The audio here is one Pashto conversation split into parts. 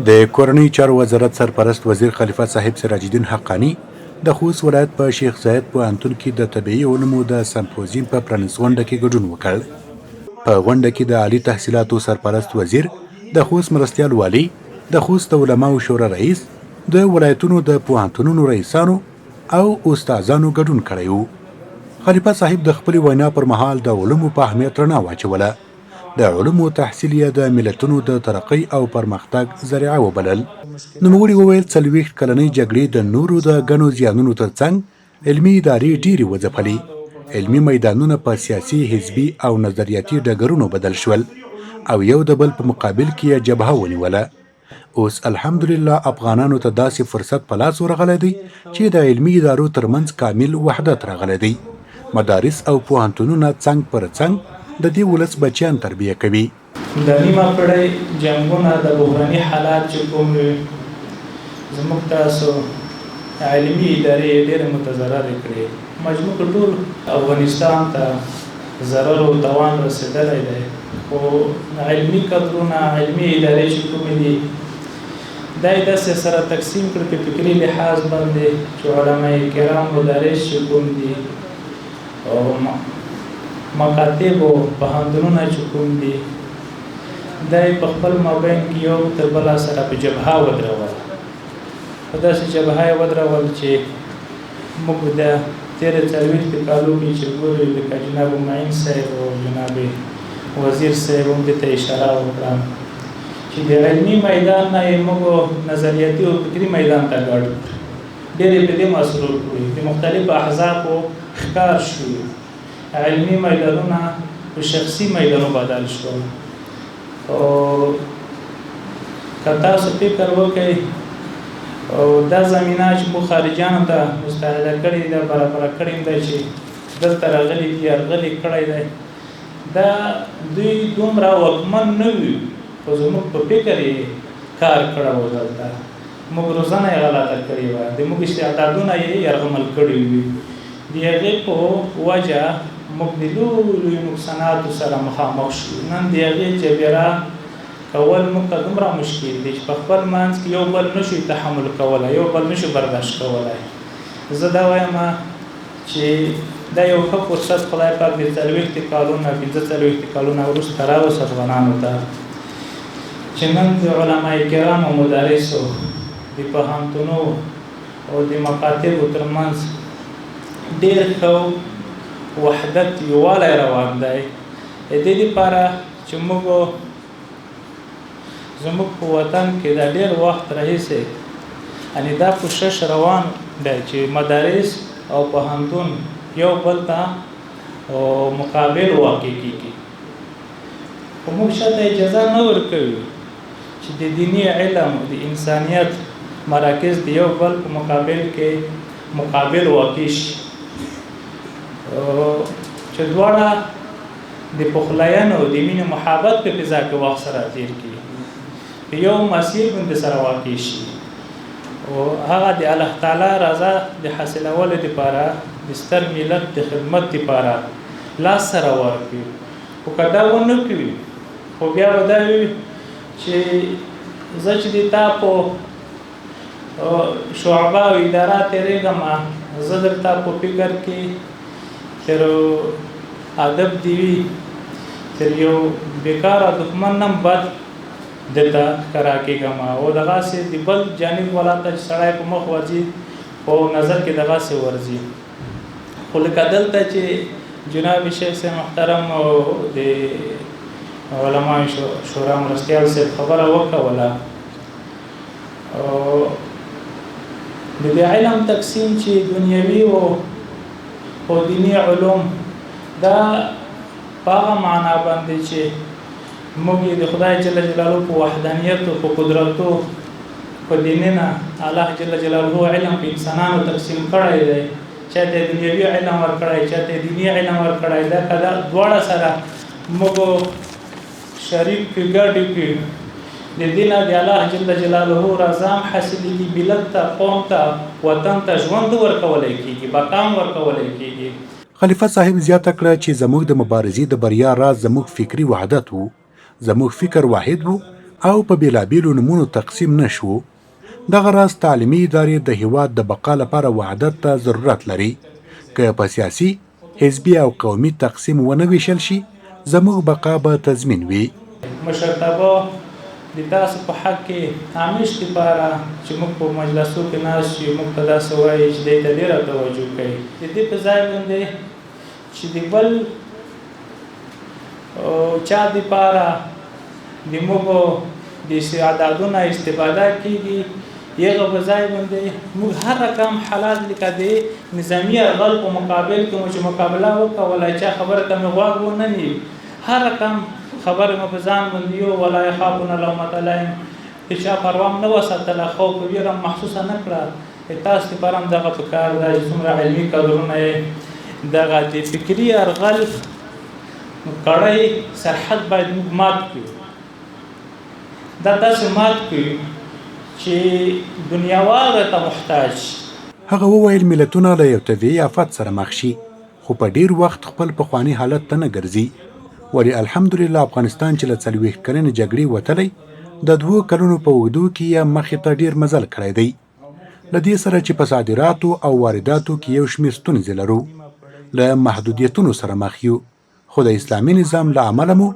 د کورنۍ چارو وزارت سرپرست وزیر خلیفه صاحب سراج الدین حقانی د خوست ولایت په شیخ زاید پوهنتون کې د طبیعي علومو د سمپوزیم په پرانیست غونډه کې ګډون وکړ. په غونډه کې د عالی تحصیلاتو سرپرست وزیر، د خوست مرستیال والی، د خوست علماو شورا رئیس، د ولایتونو د پوهنتونونو رئیسانو او استادانو ګډون کړی و. خلیفه صاحب د خپلې وینا پر مهال د علومو په اهمیت رڼا واچوله. د علومو تحصیل یې د ملتونو د ترقۍ او پرمختګ ذریعه وبلل. نوموړي وویل 40 کلنۍ جګړې د نورو د ګڼو زیانونو ترڅنګ علمي ادارې ډېرې وځپلې. علمي میدانونه په سیاسي، حزبي او نظریاتي ډګرونو بدل شول او یو د بل په مقابل کې یې جبهه ونیوله. اوس الحمدلله افغانانو ته داسې فرصت په لاس ورغلی دی چې د علمي ادارو ترمنځ کامل وحدت راغلی دی. مدارس او پوهنتونونه څنګ پر څنګ د دې ولس بچیان تربیه کوي. د نیمه پړۍ جنګونه د بحراني حالات چې کوم زموږ تاسو علمي ادارې ډېرې متضررې کړې. مجموع ټول افغانستان ته ضرر او تاوان رسېدلی دی، خو علمي کدرونه، علمي ادارې چې کومې دي دا یې داسې سره تقسیم کړي په فکري لحاظ باندې چې علما کرام مدارس چې کوم دي او مکاتب او پوهنتونونه چې کوم دي دا یې په خپل مابین کې یو تر بله سره په جبهه ودرول. په داسې جبهه یې ودرول چې موږ د تېرې 40 کالو کې چې ګورو لکه جناب معین صاحب او جناب وزیر صاحب هم دې ته اشاره وکړه چې د علمي میدان نه یې موږ نظریاتي او فکري میدان ته لاړو. ډېرې په دې مسرور کړو، د مختلفو احزابو ښکار شو، علمي میدانونه په شخصي میدانو بدل شول. او که تاسو فکر وکړئ او دا زمینه چې مو خارجیانو ته مستحده کړې ده، برابره کړې ده چې دلته راغلي دي، یرغلي کړی دی، دا دوی دومره واکمن نه وي، خو زموږ په فکر یې کار کړی و. دلته موږ روزنه یې غلطه کړې وه، د موږ استعدادونه یې یرغمل کړي وي. د هغې په وجه موږ د لویو نقصاناتو سره مخامخ شو. نن د هغې جبیره کول موږ ته دومره مشکل دی چې په خپل منځ کې یو بل نشو تحمل کولی، یو بل نشو برداشت کولی. زه دا وایم چې دا یو ښه فرصت خدای پاک د 40 کالونه 45 کالونه وروسته راوست افغانانو ته چې نن د علما کرامو مدارسو د پوهنتونو او د مکاتبو ترمنځ ډېر ښه وحدت یووالی روان دی. د دې لپاره چې موږ زموږ په وطن کې دا ډېر وخت راهیسې یعنې دا کوشش روان دی چې مدارس او پوهنتون یو بل ته مقابل واقع کېږي، خو موږ شاته اجازه نه ورکوي چې د دیني علم او د انسانیت مراکز د یو بل په مقابل کې مقابل واقع شي، چې دواړه د پخلاینې او د مینې محبت په فضا کې وخت سره تېر کړي، په یو مسیر باندې سره واقع شي او هغه د الله تعالی رضا د حاصلولو لپاره د ستر ملت د خدمت لپاره لاس سره ورکړي. خو که دا ونه کړي خو بیا به دا وي چې زه چې د تا په شعبه او اداره تېرېږم، زه درته په فکر کې تر ادب دی وي، تر یو بیکاره دښمن نه بد دلته ښکاره کېږم او دغسې د بل جانب والا ته چې سړی په مخ ورځي په نظر کې دغسې ورځي. خو لکه دلته چې جناب شیخ صاحب محترم او د علما شورا مرستیال صاحب خبره وکوله او د دې علم تقسیم چې دنیوي او دیني علوم دا په هغه معنا باندې چې موږ د خدای جل جلاله په وحدانیت او په قدرتو په دیننا الله جل جلاله علم په انسانانو تقسیم کړی دی، چاته دنیوي علم ورکړی، چاته دیني علم ورکړی. دا کله دواړه سره موږ شریک کې ګډ کې د دین د الله جل جلاله رضا حاصلېږي، ملت ته، قوم ته، وطن ته ژوند ورکولی کېږي، بقام ورکولی کېږي. خلیفه صاحب زیاته کړه چې زموږ د مبارزې د بریا راز زموږ فکري وحدت وو، زموږ فکر واحد وو او په بېلابېلو نومونو تقسیم نه شو. دغه راز تعلیمي ادارې د هیواد د بقا لپاره وحدت ته ضرورت لري. که په سیاسي، حزبي او قومي تقسیم ونه ویشل شي، زموږ بقا به تضمین وي. مشرتابه د تاسو په حق کې همیش لپاره چې موږ په مجلسو کې ناست یو، موږ ته داسې وایي چې دې ته ډېره توجه کوي. د دې په ځای باندې چې د بل چا دپاره د موږ د استعدادونو استفاده کېږي، هغه په ځای باندې موږ هر رقم حالات لکه د نظامي یرغل په مقابل کې مو چې مقابله وکړه، چا خبره ته مې غوږ ونه نیو، هر رقم خبره مې په ځان باندې یو ولا یخافون لومة لائم، هېچا پروا م نه وساتله، خوف او ویره م محسوسه نه کړه. تاسو دپاره هم دغه په کار ده چې څومره علمي کادرونه یې دغه د فکري یرغل کړی سرحد باید موږ مات کړو. دا داسې مات کړو چې دنیاوال ورته محتاج. هغه وویل ملتونه له یو طبیعي آفت سره مخ شي، خو په ډیر وخت خپل پخواني حالت ته نه ګرځي. ولې الحمدلله افغانستان چې له 40 کلنې جګړې وتلی، د 2 کلونو په اوږدو کې یې مخې ته ډیر مزل کړی دی. له دې سره چې په صادراتو او وارداتو کې یو شمېر ستونزې لرو، له محدودیتونو سره مخ یو، خو د اسلامي نظام له امله مو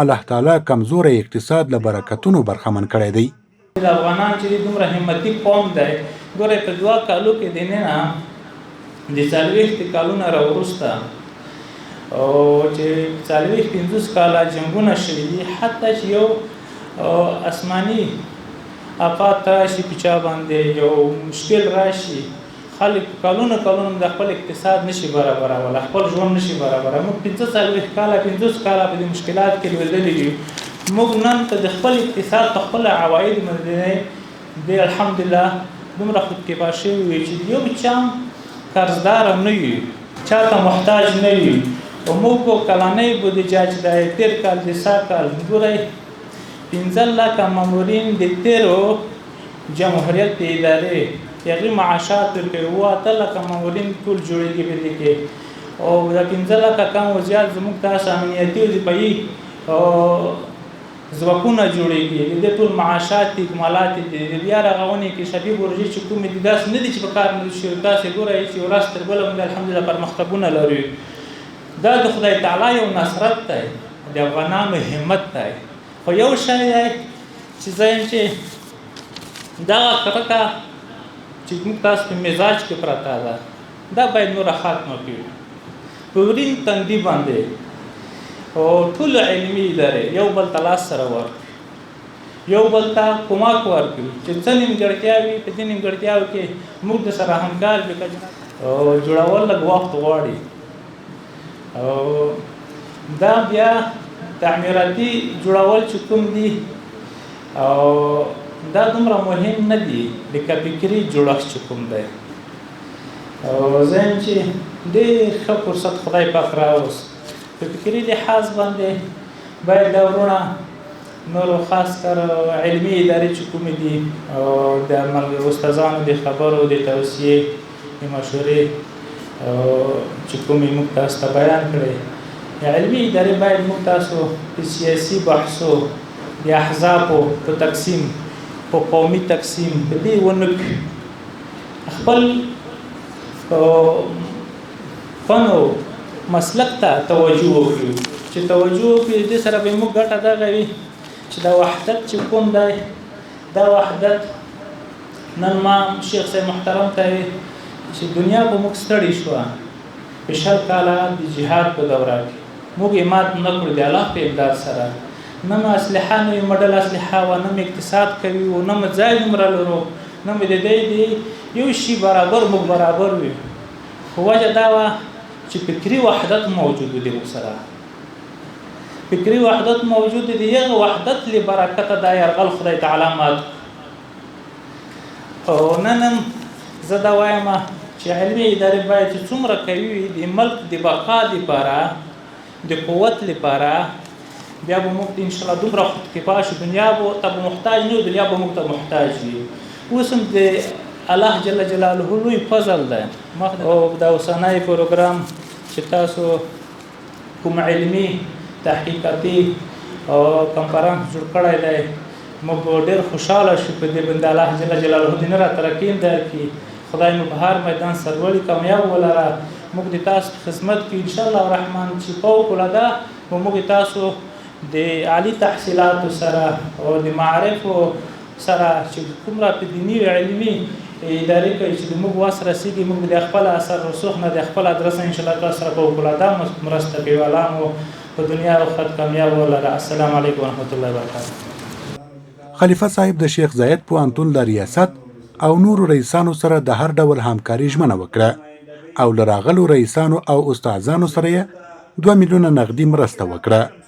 الله تعالی کمزوری اقتصاد له برکتونو برخمن کړی دی. د افغانان چې دومره همتي قوم دی، ګورئ په 2 کالو کې دننه د 40 کالونه راوروسته او چې 40-50 کاله جنګونه شوي دي، حتی چې یو آسماني آفات راشي په چا باندې، یو مشکل راشي، خلک کلونه د خپل اقتصاد نشي برابرولی، خپل ژوند نشي برابرولی. موږ 45 کاله 50 کاله په دې مشکلات کې لوېدلي دي. موږ نن ته د خپل اقتصاد په خپل عواید باندې د الحمدلله دومره خودکفا شوي وي چې یو چا قرضدار نه یو، چا ته محتاج نه یو. او موږ په کلنۍ بودیجه چې د تېر کال د سا کال ګورئ 15 لکه مامورین د تېرو جمهوریت د ادارې هغې معاشات ورکوي، 8 لکه مامورین ټول جوړېږي په دې کې، او د 15 لکه کم و زیات زموږ تاسو امنیتي او دفاعي ځواکونه جوړېږي، د دې ټول معاشات دي، اکمالات دي. د بیا رغونې کې شفي پروژې چې کومې دي داسې نه دي چې په کار نه شي. تاسې ګورئ چې ورځ تر بله باندې الحمدلله پرمختګونه لري. دا د خدای تعالی یو نصرت دی، د افغانانو همت دی. خو یو شی دی چې زه یم چې دغه کرکه چې موږ تاسو په مزاج کې پرته ده، دا باید نوره ختمه کړو. په ورین تندي باندې او ټول علمي ادارې یو بل ته لاس سره ورکړي، یو بل ته کومک ورکړي چې څه نیمګړتیاوې په دې نیمګړتیاوو کې موږ د سره همکار وکړو. او جوړول لږ وخت غواړي، او دا بیا تعمیراتي جوړول چې کوم دي او دا دومره مهم نه دي لکه فکري جوړښت چې کوم دی. او زه یم چې ډېر ښه فرصت خدای پاک راوست په فکري لحاظ باندې باید دا ورونه نورو خاص کر علمي ادارې چې کومې دي او د استادانو د خبرو د توصیې د مشورې چې کومې موږ تاسو ته بیان کړې، علمي ادارې باید موږ تاسو په سیاسي بحثو د احزابو په تقسیم، په قومي تقسیم په دې ونه کړي، خپل فن او مسلک ته توجه وکړو. چې توجه وکړو دې سره به موږ ګټه دغه وي چې دا وحدت چې کوم دی، دا وحدت نن ما شیخ صاحب محترم ته چې دنیا به موږ ستړي شوه په 20 کاله د جهاد په دوره کې، موږ یې مات نه کړو د الله په امداد سره. نه مې اسلحه نه مډل اسلحه و، نه مې اقتصاد کوي و، نه مې ځای دومره لرو، نه مې د دې یو شي برابر موږ برابر وي. خو وجه دا وه چې فکري وحدت موجود دی ورسره، فکري وحدت موجود دی. هغه وحدت له برکته دا یرغل خدای تعالی مات. او نن زه دا وایم چې علمي ادارې باید چې څومره کوي د ملک د بقا لپاره، د قوت لپاره، بیا به موږ انشاءالله دومره خودکفا شو، دنیا ته به محتاج نه، دنیا به موږ ته محتاج وي. اوس هم د الله جل جلاله لوی فضل دی. او دا اوسنی پروګرام چې تاسو کوم علمي تحقیقاتي کنفرانس جوړ کړی دی موږ ډېر خوشحاله شو په دې باندې الله جل جلاله دې نه راته رقیم درکړي خدای مو په هر میدان سرلوړي کامیاب ولره موږ د تاسو په خدمت کې انشاءالله الرحمن چې فوق العاده به موږ تاسو د عالي تحصیلاتو سره او د معارفو سره چې کومره په دیني او علمي ادارې کوي چې موږ واس رسیږي موږ د خپل اثر رسوخ نه د خپل ادرس انشاءالله تاسو سره فوق العاده مرسته کوي الله مو په دنیا او آخرت کامیاب ولره السلام علیکم ورحمت الله وبرکاته خلیفه صاحب د شیخ زاید پوهنتون له ریاست او نورو رئیسانو سره د هر ډول همکاري ژمنه وکړه او له راغلو رئیسانو او استادانو سره یې 2 میلیونه نغدي مرسته وکړه.